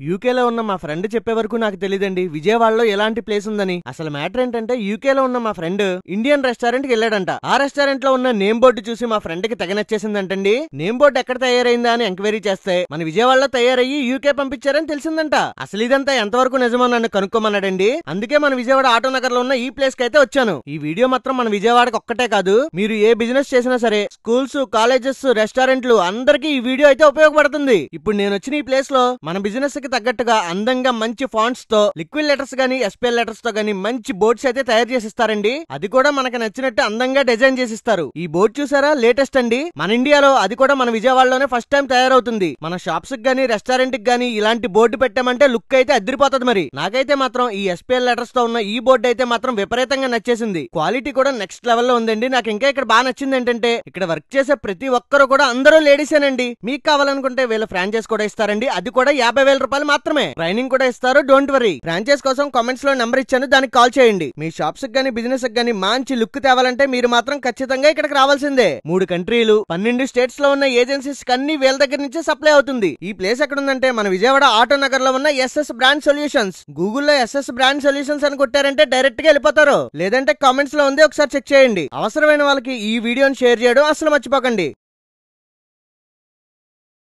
యూకేలో ఉన్న మా ఫ్రెండ్ చెప్పే వరకు నాకు తెలియదండి విజయవాడలో ఎలాంటి ప్లేస్ ఉందని. అసలు మ్యాటర్ ఏంటంటే యూకేలో ఉన్న మా ఫ్రెండ్ ఇండియన్ రెస్టారెంట్ కి వెళ్ళాడంట. ఆ రెస్టారెంట్ లో ఉన్న నేమ్ బోర్డు చూసి మా ఫ్రెండ్ కి తెగ నచ్చేసిందంటండి. నేమ్ బోర్డు ఎక్కడ తయారైందా అని ఎంక్వైరీ చేస్తే మన విజయవాడలో తయారయ్యి యూకే పంపించారని తెలిసిందంట. అసలు ఇదంతా ఎంతవరకు నిజమో నన్ను కనుక్కోమన్నాడండి. అందుకే మన విజయవాడ ఆటో నగర్ లో ఉన్న ఈ ప్లేస్ కి అయితే వచ్చాను. ఈ వీడియో మాత్రం మన విజయవాడకి ఒక్కటే కాదు, మీరు ఏ బిజినెస్ చేసినా సరే, స్కూల్స్, కాలేజెస్, రెస్టారెంట్లు అందరికీ ఈ వీడియో అయితే ఉపయోగపడుతుంది. ఇప్పుడు నేను వచ్చిన ఈ ప్లేస్ లో మన బిజినెస్ తగ్గట్టుగా అందంగా మంచి ఫాంట్స్ తో, లిక్విడ్ లెటర్స్ గానీ, ఎస్పీఎల్ లెటర్స్ తో గానీ మంచి బోర్డ్స్ అయితే తయారు చేసిస్తారండి. అది కూడా మనకు నచ్చినట్టు అందంగా డిజైన్ చేసిస్తారు. ఈ బోర్డు చూసారా, లేటెస్ట్ అండి. మన ఇండియాలో అది కూడా మన విజయవాడలోనే ఫస్ట్ టైం తయారవుతుంది. మన షాప్స్ గానీ, రెస్టారెంట్ కి గానీ ఇలాంటి బోర్డు పెట్టామంటే లుక్ అయితే అదిరిపోతుంది. మరి నాకైతే మాత్రం ఈ ఎస్పీఎల్ లెటర్స్ తో ఉన్న ఈ బోర్డు అయితే మాత్రం విపరీతంగా నచ్చేసింది. క్వాలిటీ కూడా నెక్స్ట్ లెవెల్ లో ఉందండి. నాకు ఇంకా ఇక్కడ బాగా నచ్చింది ఏంటంటే ఇక్కడ వర్క్ చేసే ప్రతి ఒక్కరు కూడా అందరూ లేడీసేనండి. మీకు కావాలనుకుంటే వీళ్ళ ఫ్రాంచైజ్ కూడా ఇస్తారండి. అది కూడా 50,000 రూపాయలు మాత్రమే. ట్రైనింగ్ కూడా ఇస్తారు. Don't worry. ఫ్రాంచైజ్ కోసం కామెంట్స్ లో నెంబర్ ఇచ్చాను, దానికి కాల్ చేయండి. మీ షాప్స్ గానీ, బిజినెస్ గానీ మంచి లుక్ తేవాలంటే మీరు మాత్రం ఖచ్చితంగా ఇక్కడికి రావాల్సిందే. 3 కంట్రీలు, 12 స్టేట్స్ లో ఉన్న ఏజెన్సీస్ అన్ని వీళ్ళ దగ్గర నుంచే సప్లై అవుతుంది. ఈ ప్లేస్ ఎక్కడ ఉందంటే మన విజయవాడ ఆటో నగర్ లో ఉన్న ఎస్ఎస్ బ్రాండ్ సొల్యూషన్స్. గూగుల్లో ఎస్ఎస్ బ్రాండ్ సొల్యూషన్స్ అని కొట్టారంటే డైరెక్ట్ గా వెళ్ళిపోతారు. లేదంటే కామెంట్స్ లో ఉంది, ఒకసారి చెక్ చేయండి. అవసరమైన వాళ్ళకి ఈ వీడియోని షేర్ చేయడం అసలు మర్చిపోకండి.